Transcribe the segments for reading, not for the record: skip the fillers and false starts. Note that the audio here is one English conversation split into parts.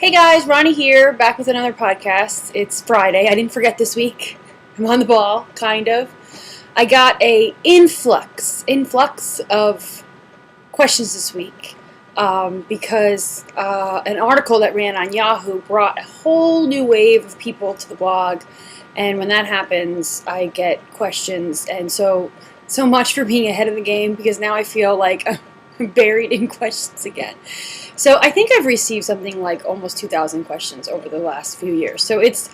Hey guys, Roni here, back with another podcast. It's Friday. I didn't forget this week. I'm on the ball, kind of. I got a influx of questions this week because an article that ran on Yahoo brought a whole new wave of people to the blog. And when that happens, I get questions. And so much for being ahead of the game, because now I feel like I'm buried in questions again. So I think I've received something like almost 2,000 questions over the last few years. So it's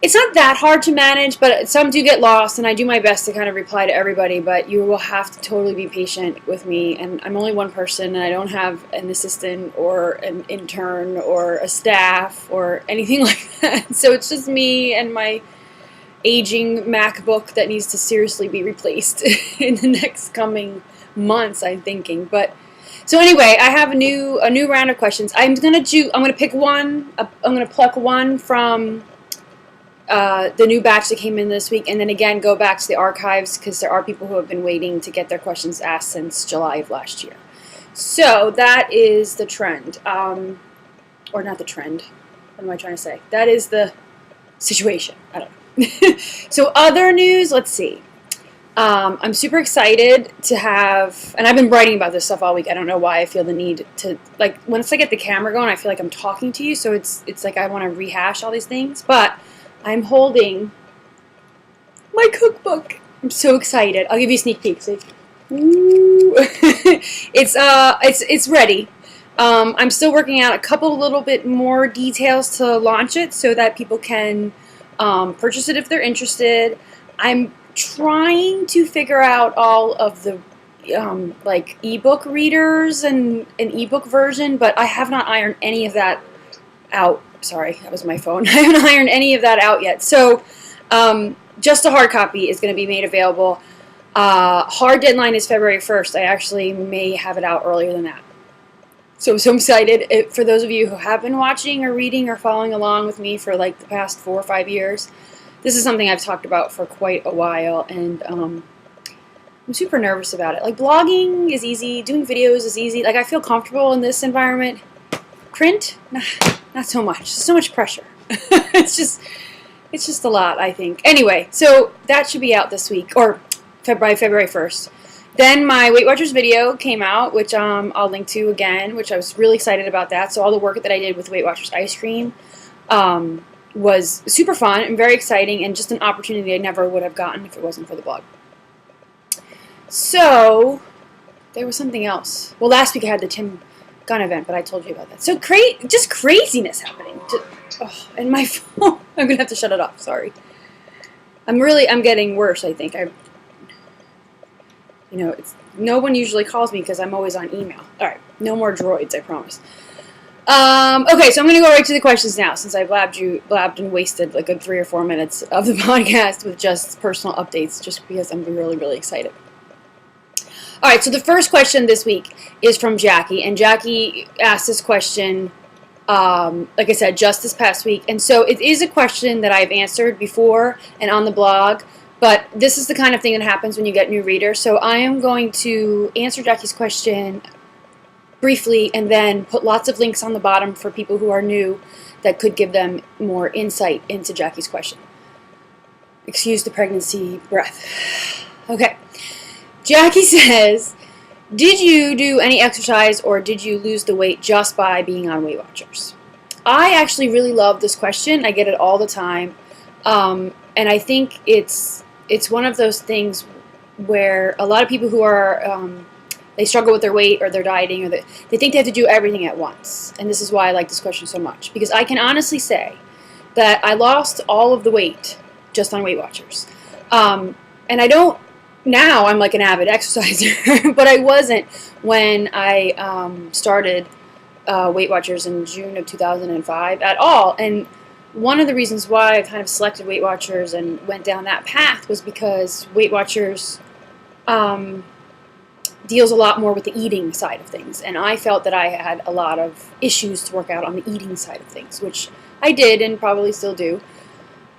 not that hard to manage, but some do get lost, and I do my best to kind of reply to everybody, but you will have to totally be patient with me. And I'm only one person, and I don't have an assistant or an intern or a staff or anything like that. So it's just me and my aging MacBook that needs to seriously be replaced in the next coming months, I'm thinking. But so anyway, I have a new round of questions. I'm gonna pick one. I'm gonna pluck one from the new batch that came in this week, and then again go back to the archives, because there are people who have been waiting to get their questions asked since July of last year. So that is the trend, or not the trend. What am I trying to say? That is the situation. I don't know. So other news. Let's see. I'm super excited to have, and I've been writing about this stuff all week. I don't know why I feel the need to, like, once I get the camera going, I feel like I'm talking to you, so it's like I want to rehash all these things. But I'm holding my cookbook. I'm so excited. I'll give you a sneak peek. See? Ooh. It's ready. I'm still working out a couple little bit more details to launch it so that people can purchase it if they're interested. I'm trying to figure out all of the like ebook readers and an ebook version, but I have not ironed any of that out. Sorry, that was my phone. I haven't ironed any of that out yet. So just a hard copy is going to be made available. Hard deadline is February 1st. I actually may have it out earlier than that. So I'm excited. For those of you who have been watching or reading or following along with me for like the past 4 or 5 years, this is something I've talked about for quite a while, and I'm super nervous about it. Like, blogging is easy, doing videos is easy. Like, I feel comfortable in this environment. Print, not so much. So much pressure. It's just a lot, I think. Anyway, so that should be out this week, or by February 1st. Then my Weight Watchers video came out, which I'll link to again, which I was really excited about that. So all the work that I did with Weight Watchers ice cream was super fun and very exciting, and just an opportunity I never would have gotten if it wasn't for the blog. So there was something else. Well, last week I had the Tim Gunn event, but I told you about that. So just craziness happening. And my phone, I'm gonna have to shut it off. Sorry. I'm getting worse. I think no one usually calls me because I'm always on email. All right, no more droids, I promise. Okay, so I'm going to go right to the questions now, since I blabbed and wasted like a good 3 or 4 minutes of the podcast with just personal updates, just because I'm really, really excited. All right, so the first question this week is from Jackie, and Jackie asked this question, like I said, just this past week, and so it is a question that I've answered before and on the blog, but this is the kind of thing that happens when you get new readers, so I am going to answer Jackie's question briefly, and then put lots of links on the bottom for people who are new that could give them more insight into Jackie's question. Excuse the pregnancy breath. Okay. Jackie says, did you do any exercise, or did you lose the weight just by being on Weight Watchers? I actually really love this question. I get it all the time. And I think it's one of those things where a lot of people who are they struggle with their weight or their dieting, or they think they have to do everything at once. And this is why I like this question so much, because I can honestly say that I lost all of the weight just on Weight Watchers. And I don't, now I'm like an avid exerciser, but I wasn't when I started Weight Watchers in June of 2005 at all. And one of the reasons why I kind of selected Weight Watchers and went down that path was because Weight Watchers deals a lot more with the eating side of things, and I felt that I had a lot of issues to work out on the eating side of things, which I did and probably still do.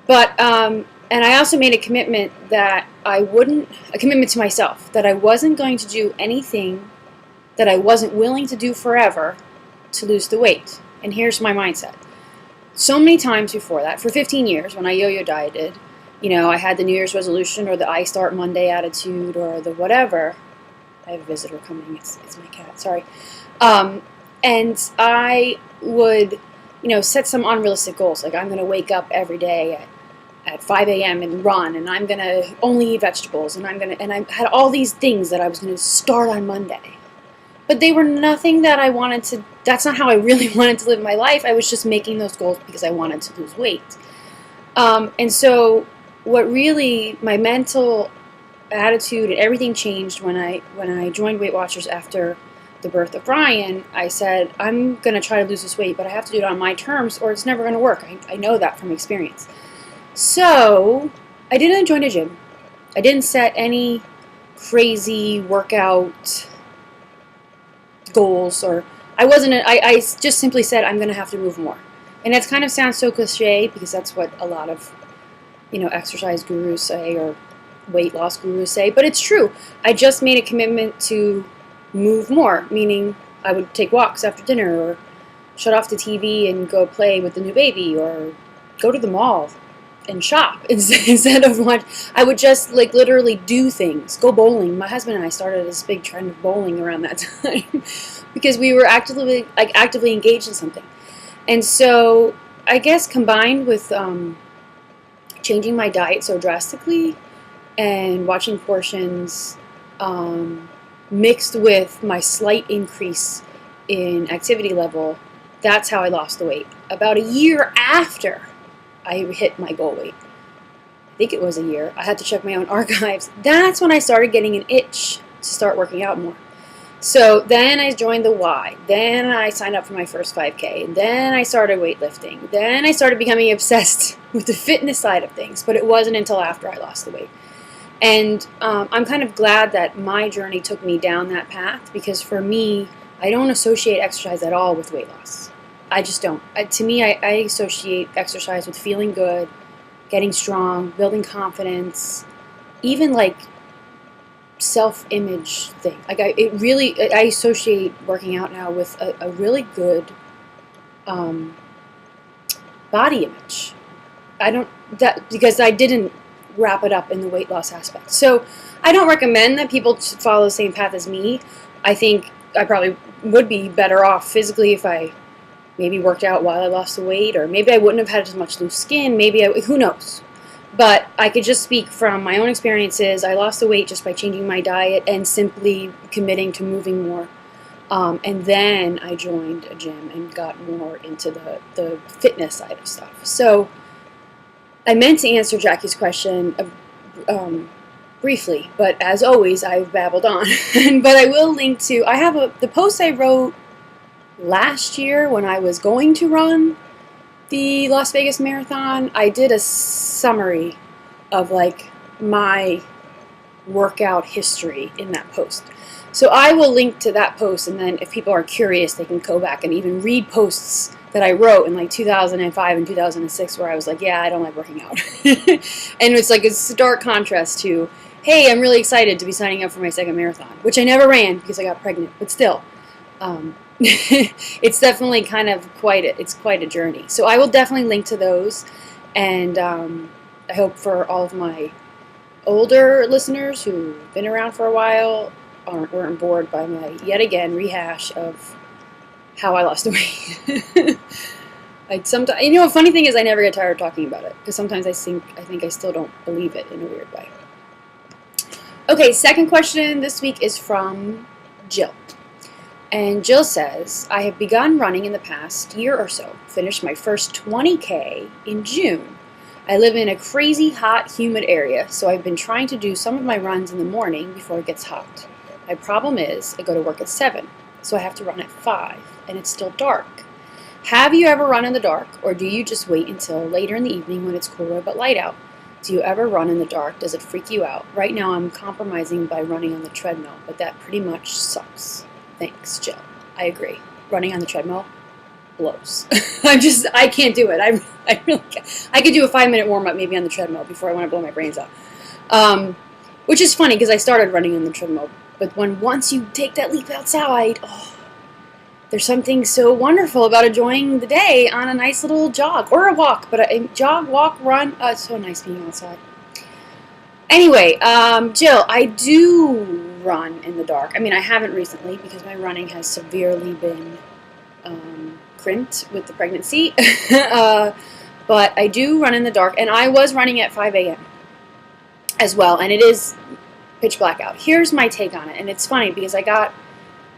But and I also made a commitment to myself, that I wasn't going to do anything that I wasn't willing to do forever to lose the weight. And here's my mindset. So many times before that, for 15 years, when I yo-yo dieted, I had the New Year's resolution or the I Start Monday attitude or the whatever. I have a visitor coming. It's my cat. Sorry. And I would, set some unrealistic goals. Like I'm going to wake up every day at 5 a.m. and run, and I'm going to only eat vegetables, and I had all these things that I was going to start on Monday. But they were nothing that I wanted to, that's not how I really wanted to live my life. I was just making those goals because I wanted to lose weight. And so what really, my mental attitude and everything changed when I joined Weight Watchers after the birth of Ryan. I said, I'm going to try to lose this weight, but I have to do it on my terms or it's never going to work. I know that from experience. So I didn't join a gym. I didn't set any crazy workout goals, or I just simply said I'm going to have to move more. And that kind of sounds so cliche because that's what a lot of, exercise gurus say or weight loss gurus say, but it's true. I just made a commitment to move more, meaning I would take walks after dinner or shut off the TV and go play with the new baby or go to the mall and shop instead of what I would just literally do things. Go bowling. My husband and I started this big trend of bowling around that time because we were actively engaged in something. And so I guess combined with changing my diet so drastically and watching portions mixed with my slight increase in activity level, that's how I lost the weight. About a year after I hit my goal weight, I think it was a year, I had to check my own archives, that's when I started getting an itch to start working out more. So then I joined the Y, then I signed up for my first 5K, and then I started weightlifting, then I started becoming obsessed with the fitness side of things, but it wasn't until after I lost the weight. And I'm kind of glad that my journey took me down that path, because for me, I don't associate exercise at all with weight loss. I just don't. To me, I associate exercise with feeling good, getting strong, building confidence, even self-image thing. I associate working out now with a really good body image. Because I didn't wrap it up in the weight loss aspect. So I don't recommend that people follow the same path as me. I think I probably would be better off physically if I maybe worked out while I lost the weight, or maybe I wouldn't have had as much loose skin, who knows. But I could just speak from my own experiences. I lost the weight just by changing my diet and simply committing to moving more. And then I joined a gym and got more into the fitness side of stuff. So I meant to answer Jackie's question briefly, but as always, I've babbled on. But I will link to, I have the post I wrote last year when I was going to run the Las Vegas Marathon. I did a summary of my workout history in that post. So I will link to that post, and then if people are curious, they can go back and even read posts that I wrote in 2005 and 2006 where I was yeah, I don't like working out. And it's a stark contrast to, hey, I'm really excited to be signing up for my second marathon, which I never ran because I got pregnant, but still. It's definitely quite a journey. So I will definitely link to those, and I hope for all of my older listeners who've been around for a while weren't bored by my yet again rehash of how I lost the weight. A funny thing is I never get tired of talking about it, because sometimes I think I still don't believe it in a weird way. Okay, second question this week is from Jill. And Jill says, I have begun running in the past year or so. Finished my first 20K in June. I live in a crazy hot, humid area, so I've been trying to do some of my runs in the morning before it gets hot. My problem is I go to work at 7, so I have to run at 5, and it's still dark. Have you ever run in the dark, or do you just wait until later in the evening when it's cooler but light out? Do you ever run in the dark? Does it freak you out? Right now I'm compromising by running on the treadmill, but that pretty much sucks. Thanks, Jill. I agree. Running on the treadmill blows. I can't do it. I really can't. I could do a 5-minute warm-up maybe on the treadmill before I want to blow my brains out. Which is funny because I started running on the treadmill, but once you take that leap outside, there's something so wonderful about enjoying the day on a nice little jog or a walk, but a jog, walk, run. It's so nice being outside. Anyway, Jill, I do run in the dark. I mean, I haven't recently because my running has severely been crimped with the pregnancy. But I do run in the dark, and I was running at 5 a.m. as well, and it is pitch black out. Here's my take on it, and it's funny because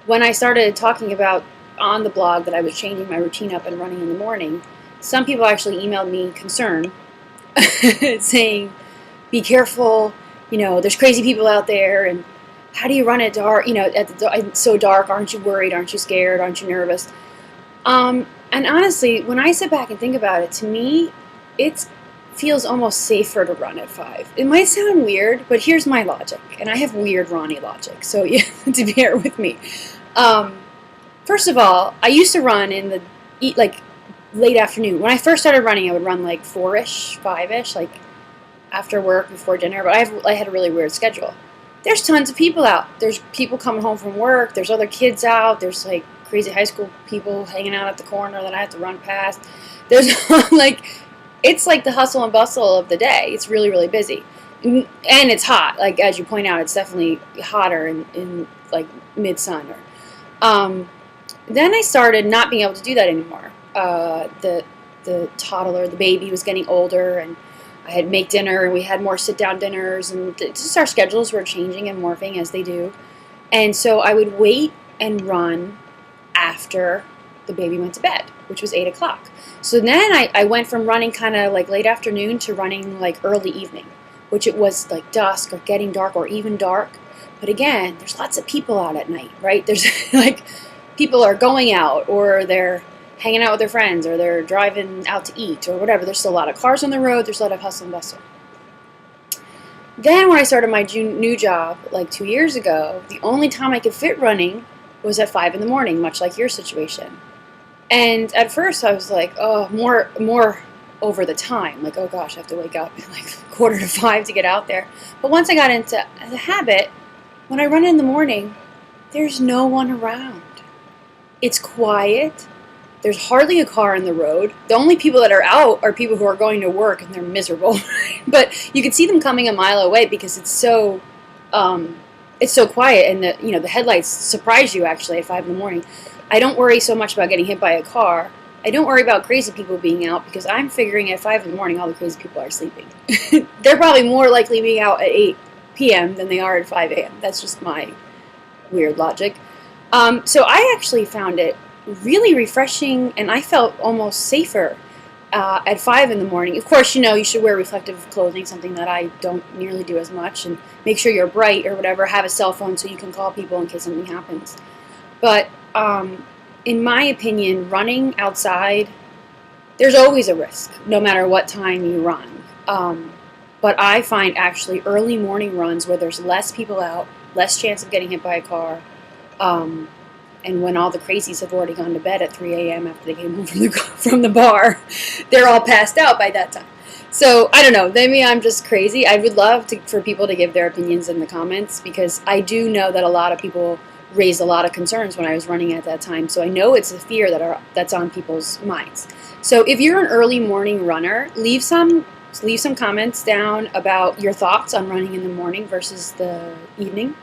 when I started talking about on the blog that I was changing my routine up and running in the morning, some people actually emailed me concern saying, be careful, there's crazy people out there, and how do you run at dark, it's so dark, aren't you worried, aren't you scared, aren't you nervous? And honestly, when I sit back and think about it, to me, it feels almost safer to run at 5. It might sound weird, but here's my logic, and I have weird Roni logic, so you have to bear with me. First of all, I used to run in the late afternoon. When I first started running, I would run like 4-ish, 5-ish, like after work, before dinner, but I had a really weird schedule. There's tons of people out. There's people coming home from work. There's other kids out. There's like crazy high school people hanging out at the corner that I have to run past. There's it's like the hustle and bustle of the day. It's really, really busy. And it's hot. Like, as you point out, it's definitely hotter in like midsummer. Then I started not being able to do that anymore. The toddler, the baby was getting older, and I had to make dinner, and we had more sit-down dinners, and just our schedules were changing and morphing as they do. And so I would wait and run after the baby went to bed, which was 8 o'clock. So then I went from running kind of like late afternoon to running like early evening, which it was like dusk or getting dark or even dark. But again, there's lots of people out at night, right? There's like people are going out, or they're hanging out with their friends, or they're driving out to eat, or whatever. There's still a lot of cars on the road. There's a lot of hustle and bustle. Then when I started my new job like 2 years ago, the only time I could fit running was at 5 in the morning, much like your situation. And at first I was like, oh, more over the time. Like, oh gosh, I have to wake up at like 4:45 to get out there. But once I got into the habit, when I run in the morning, there's no one around. It's quiet. There's hardly a car on the road. The only people that are out are people who are going to work, and they're miserable. But you can see them coming a mile away because it's so quiet, and the headlights surprise you actually at 5 in the morning. I don't worry so much about getting hit by a car. I don't worry about crazy people being out because I'm figuring at 5 in the morning all the crazy people are sleeping. They're probably more likely being out at 8 p.m. than they are at 5 a.m. That's just my weird logic. So I actually found it really refreshing, and I felt almost safer at 5 in the morning. Of course, you should wear reflective clothing, something that I don't nearly do as much, and make sure you're bright or whatever. Have a cell phone so you can call people in case something happens. But in my opinion, running outside, there's always a risk, no matter what time you run. But I find actually early morning runs where there's less people out, less chance of getting hit by a car, and when all the crazies have already gone to bed at 3 a.m. after they came home from the bar, they're all passed out by that time. So, I don't know, maybe I'm just crazy. I would love for people to give their opinions in the comments, because I do know that a lot of people raised a lot of concerns when I was running at that time. So I know it's a fear that's on people's minds. So if you're an early morning runner, leave some comments down about your thoughts on running in the morning versus the evening.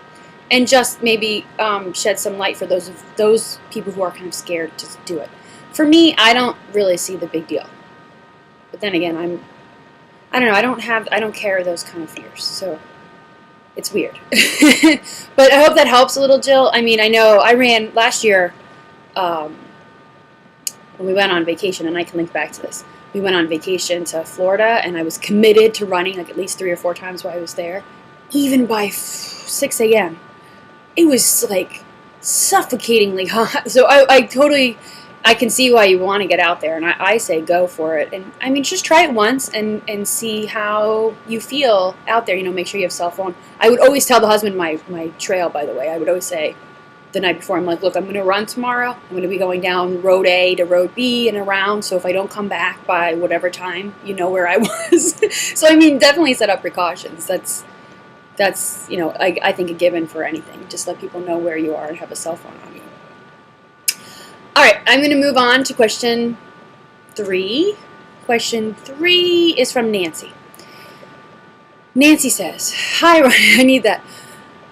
And just maybe shed some light for those people who are kind of scared to do it. For me, I don't really see the big deal. But then again, I don't know. I don't carry those kind of fears. So it's weird. But I hope that helps a little, Jill. I mean, I know I ran last year when we went on vacation, and I can link back to this. We went on vacation to Florida, and I was committed to running like at least 3 or 4 times while I was there, even by 6 a.m. It was like suffocatingly hot. So I can see why you want to get out there, and I say go for it. And I mean, just try it once and see how you feel out there. Make sure you have a cell phone. I would always tell the husband my trail, by the way. I would always say the night before, I'm like, look, I'm going to run tomorrow. I'm going to be going down road A to road B and around. So if I don't come back by whatever time, you know where I was. So I mean, definitely set up precautions. That's I think a given for anything. Just let people know where you are and have a cell phone on you. All right, I'm going to move on to question 3. Question 3 is from Nancy. Nancy says, "Hi, Roni." I need that.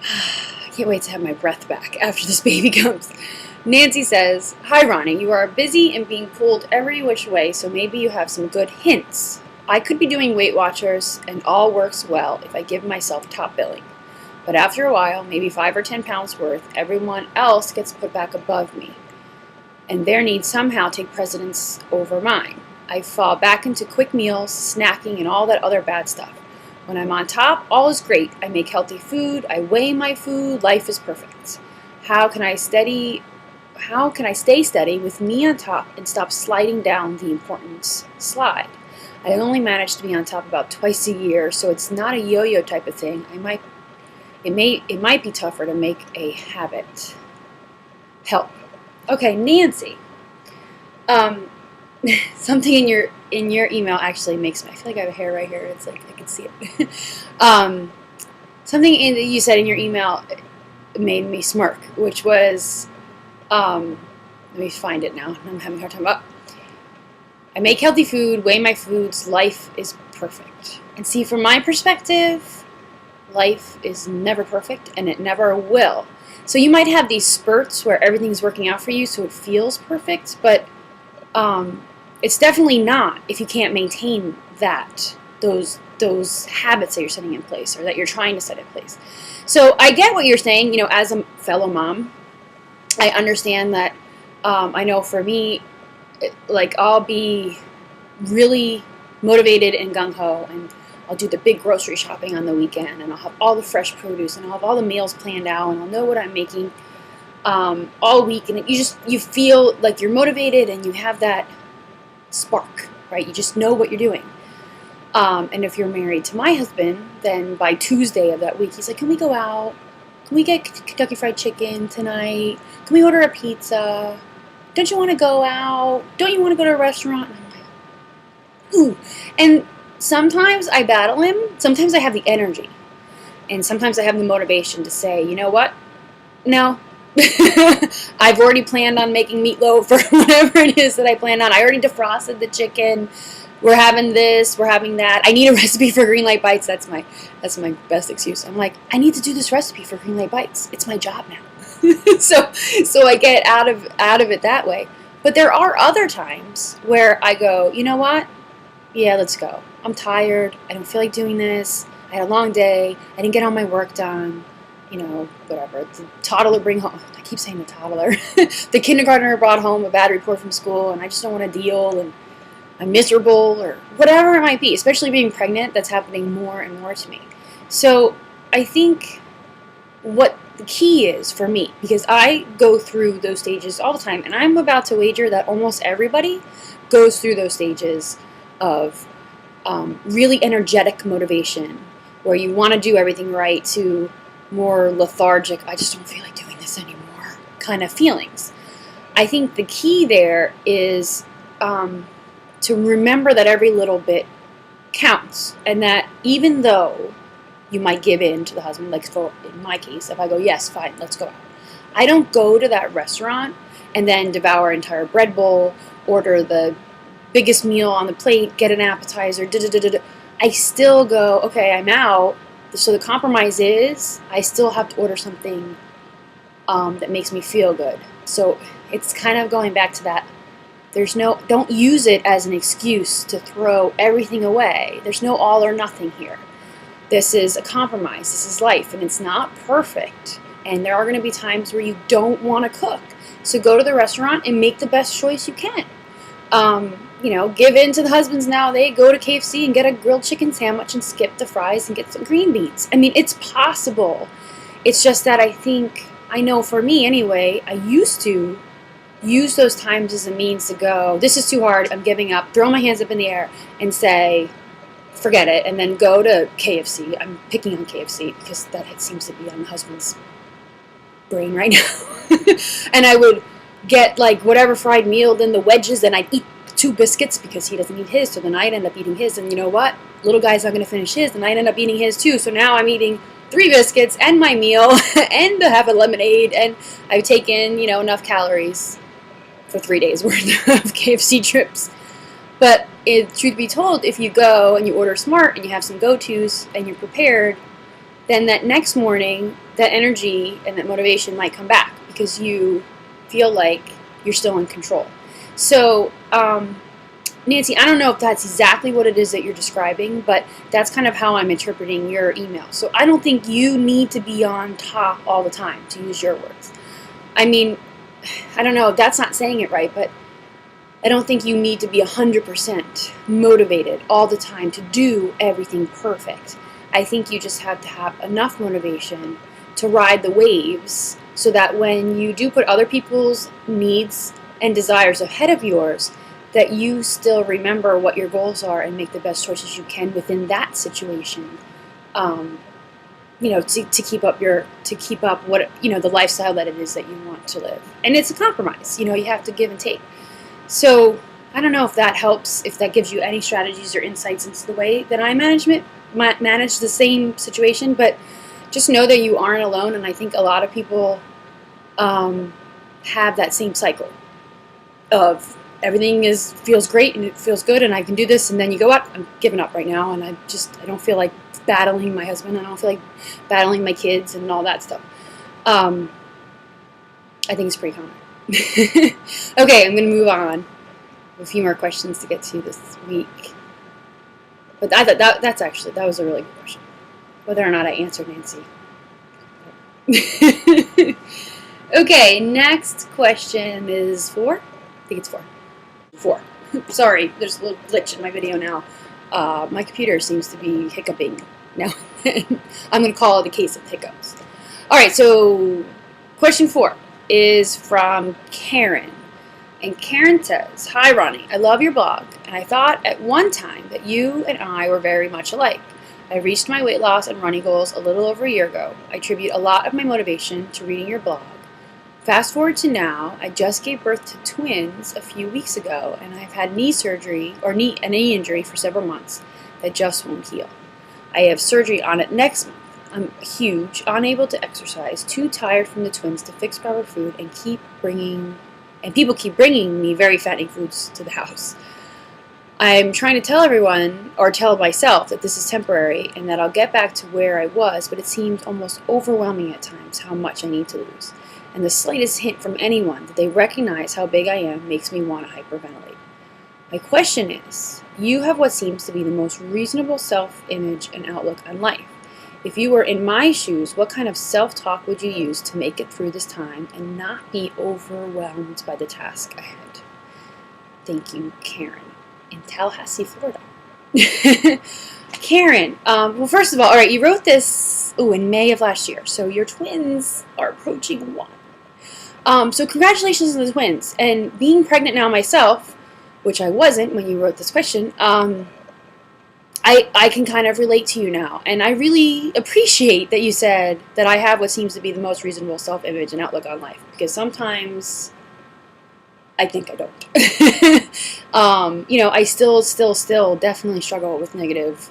I can't wait to have my breath back after this baby comes. Nancy says, "Hi, Roni. You are busy and being pulled every which way, so maybe you have some good hints. I could be doing Weight Watchers, and all works well if I give myself top billing. But after a while, maybe 5 or 10 pounds worth, everyone else gets put back above me, and their needs somehow take precedence over mine. I fall back into quick meals, snacking, and all that other bad stuff. When I'm on top, all is great. I make healthy food, I weigh my food, life is perfect. How can I stay steady with me on top and stop sliding down the importance slide? I only manage to be on top about twice a year, so it's not a yo-yo type of thing. It might be tougher to make a habit. Help." Okay, Nancy. Something in your email actually makes me. I feel like I have a hair right here. It's like I can see it. Something that you said in your email made me smirk, which was, let me find it now. I'm having a hard time. I make healthy food, weigh my foods, life is perfect. And see, from my perspective, life is never perfect, and it never will. So you might have these spurts where everything's working out for you, so it feels perfect, but it's definitely not if you can't maintain those habits that you're setting in place or that you're trying to set in place. So I get what you're saying. As a fellow mom, I understand that. I know for me, I'll be really motivated and gung-ho, and I'll do the big grocery shopping on the weekend, and I'll have all the fresh produce, and I'll have all the meals planned out, and I'll know what I'm making all week, and you feel like you're motivated, and you have that spark, right? You just know what you're doing. And if you're married to my husband, then by Tuesday of that week, he's like, "Can we go out? Can we get Kentucky Fried Chicken tonight? Can we order a pizza? Don't you want to go out? Don't you want to go to a restaurant?" And I'm like, ooh. And sometimes I battle him. Sometimes I have the energy. And sometimes I have the motivation to say, you know what? No. I've already planned on making meatloaf or whatever it is that I planned on. I already defrosted the chicken. We're having this. We're having that. I need a recipe for green light bites. That's my best excuse. I'm like, I need to do this recipe for green light bites. It's my job now. So I get out of it that way. But there are other times where I go, you know what? Yeah, let's go. I'm tired. I don't feel like doing this. I had a long day. I didn't get all my work done. Whatever. The toddler I keep saying the toddler. The kindergartner brought home a bad report from school, and I just don't want to deal, and I'm miserable, or whatever it might be. Especially being pregnant, that's happening more and more to me. So I think what the key is for me, because I go through those stages all the time, and I'm about to wager that almost everybody goes through those stages of really energetic motivation, where you want to do everything right, to more lethargic, I just don't feel like doing this anymore kind of feelings. I think the key there is to remember that every little bit counts, and that even though you might give in to the husband, like in my case, if I go, yes, fine, let's go out, I don't go to that restaurant and then devour an entire bread bowl, order the biggest meal on the plate, get an appetizer, I still go, okay, I'm out. So the compromise is I still have to order something that makes me feel good. So it's kind of going back to that. Don't use it as an excuse to throw everything away. There's no all or nothing here. This is a compromise. This is life, and it's not perfect. And there are going to be times where you don't want to cook. So go to the restaurant and make the best choice you can. Give in to the husbands now. They go to KFC and get a grilled chicken sandwich and skip the fries and get some green beans. I mean, it's possible. It's just that I know for me anyway, I used to use those times as a means to go, this is too hard, I'm giving up, throw my hands up in the air and say, forget it, and then go to KFC. I'm picking on KFC because that seems to be on the husband's brain right now. And I would get whatever fried meal, then the wedges, and I'd eat 2 biscuits because he doesn't eat his, so then I'd end up eating his, and you know what? Little guy's not going to finish his, and I'd end up eating his too, so now I'm eating 3 biscuits and my meal and have a lemonade, and I've taken, enough calories for 3 days worth of KFC trips. But truth be told, if you go and you order smart and you have some go-tos and you're prepared, then that next morning, that energy and that motivation might come back because you feel like you're still in control. So, Nancy, I don't know if that's exactly what it is that you're describing, but that's kind of how I'm interpreting your email. So I don't think you need to be on top all the time, to use your words. I mean, I don't know, that's not saying it right, but I don't think you need to be 100% motivated all the time to do everything perfect. I think you just have to have enough motivation to ride the waves so that when you do put other people's needs and desires ahead of yours, that you still remember what your goals are and make the best choices you can within that situation. To keep up what the lifestyle that it is that you want to live. And it's a compromise. You have to give and take. So I don't know if that helps, if that gives you any strategies or insights into the way that I manage the same situation. But just know that you aren't alone, and I think a lot of people have that same cycle of everything feels great and it feels good and I can do this, and then you go up, I'm giving up right now, and I don't feel like battling my husband, I don't feel like battling my kids and all that stuff. I think it's pretty common. Okay, I'm going to move on. A few more questions to get to this week. But I thought that was a really good question. Whether or not I answered Nancy. Okay, next question is 4. I think it's 4. 4. Sorry, there's a little glitch in my video now. My computer seems to be hiccuping now. I'm going to call it a case of hiccups. Alright, so question 4 is from Karen. And Karen says, "Hi Ronnie, I love your blog, and I thought at one time that you and I were very much alike. I reached my weight loss and running goals a little over a year ago. I attribute a lot of my motivation to reading your blog. Fast forward to now, I just gave birth to twins a few weeks ago, and I've had a knee injury for several months that just won't heal. I have surgery on it next month. I'm huge, unable to exercise, too tired from the twins to fix proper food, and people keep bringing me very fattening foods to the house. I'm trying to tell everyone, or tell myself, that this is temporary and that I'll get back to where I was, but it seems almost overwhelming at times how much I need to lose. And the slightest hint from anyone that they recognize how big I am makes me want to hyperventilate. My question is, you have what seems to be the most reasonable self-image and outlook on life. If you were in my shoes, what kind of self-talk would you use to make it through this time and not be overwhelmed by the task ahead? Thank you, Karen, in Tallahassee, Florida." Karen, well, first of all, right, you wrote this in May of last year, so your twins are approaching 1. So congratulations on the twins. And being pregnant now myself, which I wasn't when you wrote this question, I can kind of relate to you now, and I really appreciate that you said that I have what seems to be the most reasonable self-image and outlook on life, because sometimes I think I don't. I still definitely struggle with negative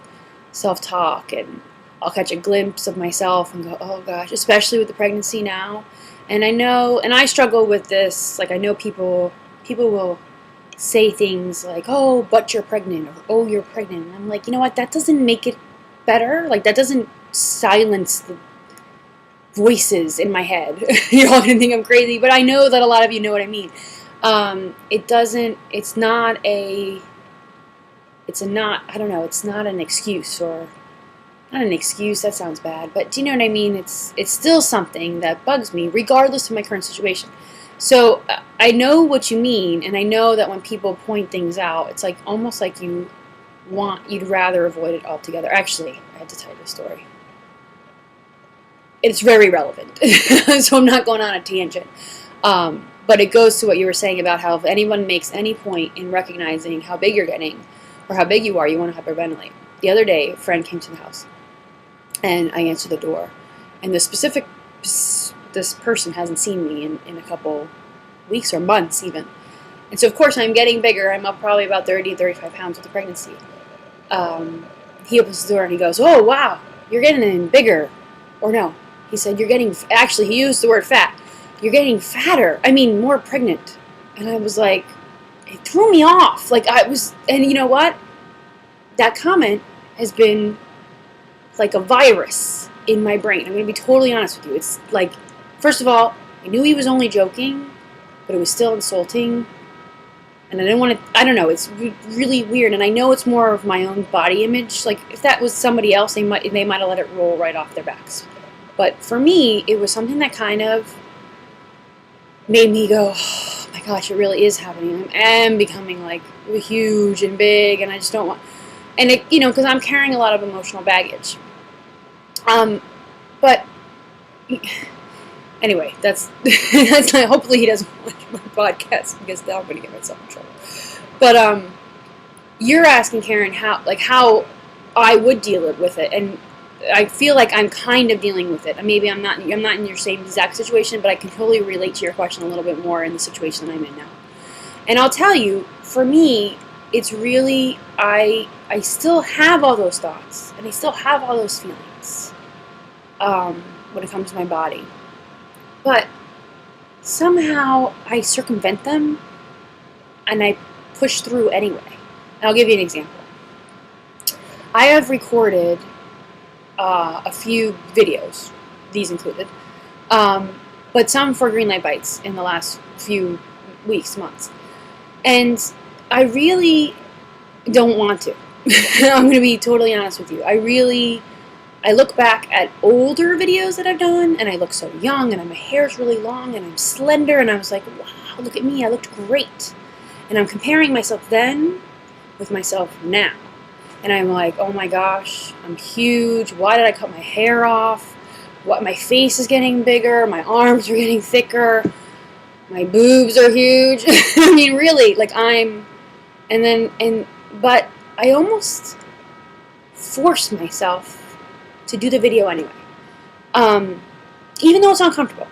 self-talk, and I'll catch a glimpse of myself and go, oh gosh, especially with the pregnancy now. And I struggle with this, like I know people will say things like, oh, but you're pregnant, or oh, you're pregnant. And I'm like, you know what, that doesn't make it better. Like, that doesn't silence the voices in my head. You're all going to think I'm crazy, but I know that a lot of you know what I mean. It's not an excuse, or not an excuse, that sounds bad, but do you know what I mean? It's still something that bugs me, regardless of my current situation. So I know what you mean, and I know that when people point things out, it's like almost like you'd rather avoid it altogether. Actually, I have to tell you a story. It's very relevant, so I'm not going on a tangent. But it goes to what you were saying about how if anyone makes any point in recognizing how big you're getting or how big you are, you want to hyperventilate. The other day, a friend came to the house, and I answered the door, and this person hasn't seen me in a couple weeks or months even. And so, of course, I'm getting bigger. I'm up probably about 30, 35 pounds with the pregnancy. He opens the door and he goes, oh, wow, you're getting bigger. Or no, he said, he used the word fat. You're getting fatter. I mean, more pregnant. And I was like, it threw me off. Like, and you know what? That comment has been like a virus in my brain. I'm going to be totally honest with you. It's like, first of all, I knew he was only joking, but it was still insulting. And I didn't want to, I don't know, it's really weird. And I know it's more of my own body image. Like, if that was somebody else, they might have let it roll right off their backs. But for me, it was something that kind of made me go, oh my gosh, it really is happening. I am becoming like huge and big, and I just don't want, and it, because I'm carrying a lot of emotional baggage. But anyway, that's not, hopefully he doesn't watch my podcast, because now I'm going to get myself in trouble. But you're asking, Karen, how I would deal with it, and I feel like I'm kind of dealing with it. Maybe I'm not in your same exact situation, but I can totally relate to your question a little bit more in the situation that I'm in now. And I'll tell you, for me, it's really, I still have all those thoughts, and I still have all those feelings when it comes to my body. But somehow I circumvent them, and I push through anyway. And I'll give you an example. I have recorded a few videos, these included, but some for Greenlight Bites in the last few weeks, months. And I really don't want to. I'm going to be totally honest with you. I look back at older videos that I've done, and I look so young, and my hair's really long, and I'm slender, and I was like, wow, look at me, I looked great. And I'm comparing myself then with myself now. And I'm like, oh my gosh, I'm huge. Why did I cut my hair off? My face is getting bigger. My arms are getting thicker. My boobs are huge. I mean, really, like but I almost forced myself to do the video anyway. Even though it's uncomfortable.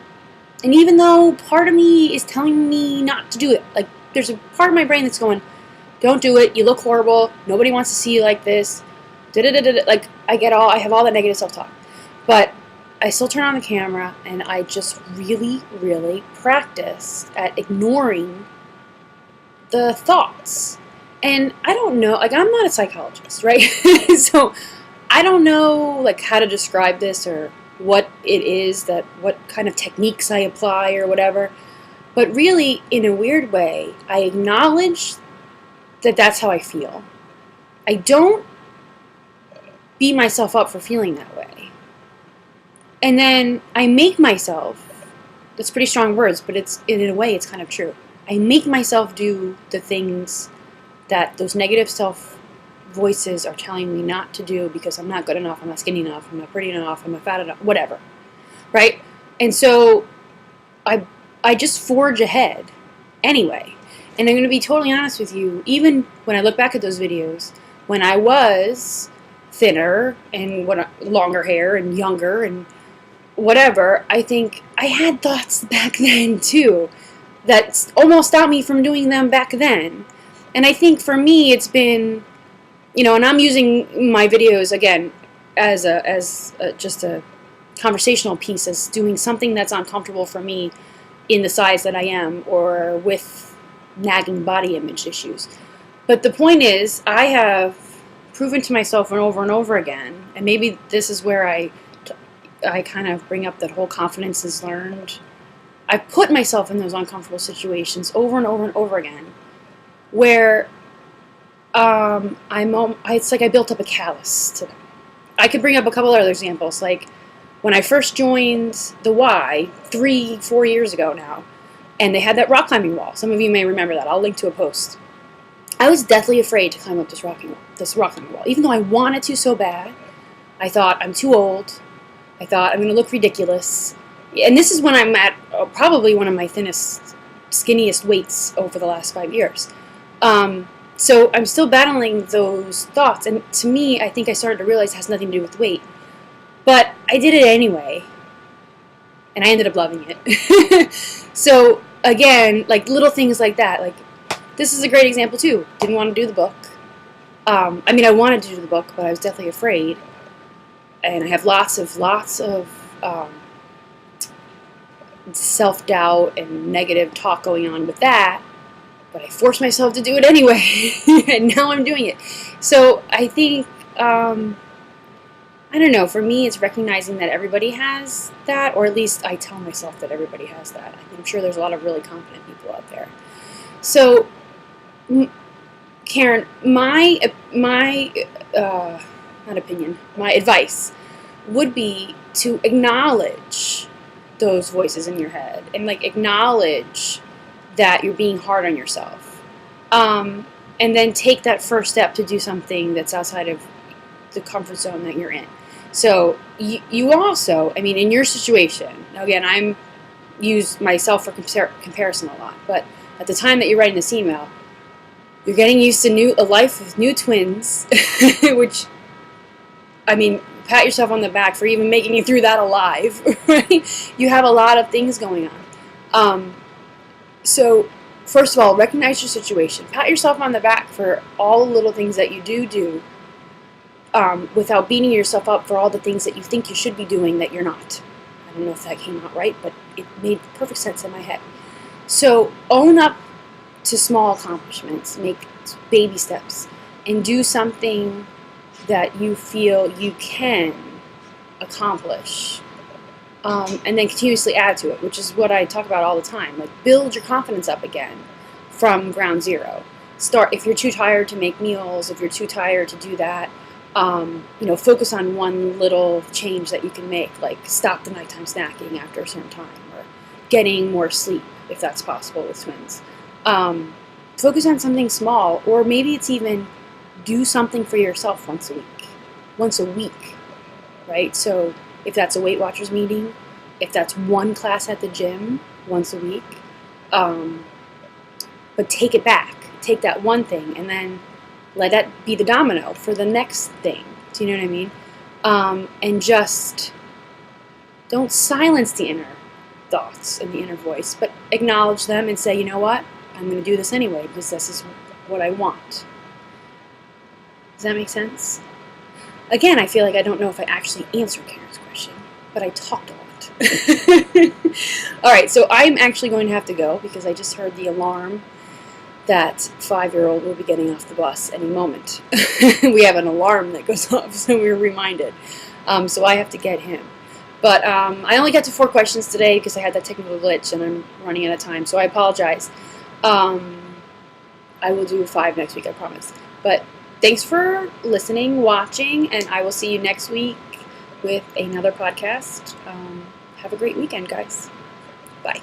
And even though part of me is telling me not to do it. Like, there's a part of my brain that's going, don't do it, you look horrible, nobody wants to see you like this, like, I have all that negative self-talk. But I still turn on the camera, and I just really, really practiced at ignoring the thoughts. And I don't know, like, I'm not a psychologist, right? So I don't know, like, how to describe this or what it is, what kind of techniques I apply or whatever. But really, in a weird way, I acknowledge that that's how I feel. I don't beat myself up for feeling that way. And then I make myself, that's pretty strong words, but in a way it's kind of true. I make myself do the things that those negative self voices are telling me not to do, because I'm not good enough, I'm not skinny enough, I'm not pretty enough, I'm not fat enough, whatever. Right? And so I just forge ahead anyway. And I'm going to be totally honest with you, even when I look back at those videos, when I was thinner and longer hair and younger and whatever, I think I had thoughts back then too that almost stopped me from doing them back then. And I think for me it's been, and I'm using my videos again as just a conversational piece, as doing something that's uncomfortable for me in the size that I am, or with nagging body image issues. But the point is, I have proven to myself over and over again, and maybe this is where I kind of bring up that whole confidence is learned. I put myself in those uncomfortable situations over and over and over again, where it's like I built up a callus to them. I could bring up a couple other examples, like when I first joined the Y 3-4 years ago now, and they had that rock climbing wall. Some of you may remember that. I'll link to a post. I was deathly afraid to climb up this rock climbing wall. Even though I wanted to so bad, I thought, I'm too old. I thought, I'm going to look ridiculous. And this is when I'm at probably one of my thinnest, skinniest weights over the last 5 years. So I'm still battling those thoughts. And to me, I think I started to realize it has nothing to do with weight. But I did it anyway. And I ended up loving it. So again, like little things like that. Like, this is a great example too. Didn't want to do the book. I wanted to do the book, but I was definitely afraid. And I have lots of self-doubt and negative talk going on with that. but I forced myself to do it anyway, and now I'm doing it. So I think, I don't know, for me it's recognizing that everybody has that, or at least I tell myself that everybody has that. I'm sure there's a lot of really confident people out there. So, Karen, my not opinion, my advice would be to acknowledge those voices in your head and like acknowledge that you're being hard on yourself, and then take that first step to do something that's outside of the comfort zone that you're in. So you also, I mean, in your situation, again, I'm use myself for comparison a lot, but at the time that you're writing this email, you're getting used to a life with new twins, which, I mean, pat yourself on the back for even making it through that alive, right? You have a lot of things going on. So, first of all, recognize your situation. Pat yourself on the back for all the little things that you do, without beating yourself up for all the things that you think you should be doing that you're not. I don't know if that came out right, but it made perfect sense in my head. So, own up to small accomplishments, make baby steps, and do something that you feel you can accomplish, and then continuously add to it, which is what I talk about all the time. Like, build your confidence up again from ground zero. Start, if you're too tired to make meals, if you're too tired to do that, focus on one little change that you can make, like stop the nighttime snacking after a certain time, or getting more sleep if that's possible with twins. Focus on something small, or maybe it's even do something for yourself once a week, right? So if that's a Weight Watchers meeting, if that's one class at the gym once a week, but take it back. Take that one thing and then let that be the domino for the next thing. Do you know what I mean? And just don't silence the inner thoughts and the inner voice, but acknowledge them and say, you know what? I'm going to do this anyway because this is what I want. Does that make sense? Again, I feel like I don't know if I actually answered Karen's question, but I talked a lot. All right, so I'm actually going to have to go because I just heard the alarm that 5-year-old will be getting off the bus any moment. We have an alarm that goes off, so we were reminded. So I have to get him. But I only got to 4 questions today because I had that technical glitch and I'm running out of time, so I apologize. I will do 5 next week, I promise. But thanks for listening, watching, and I will see you next week with another podcast. Have a great weekend, guys. Bye.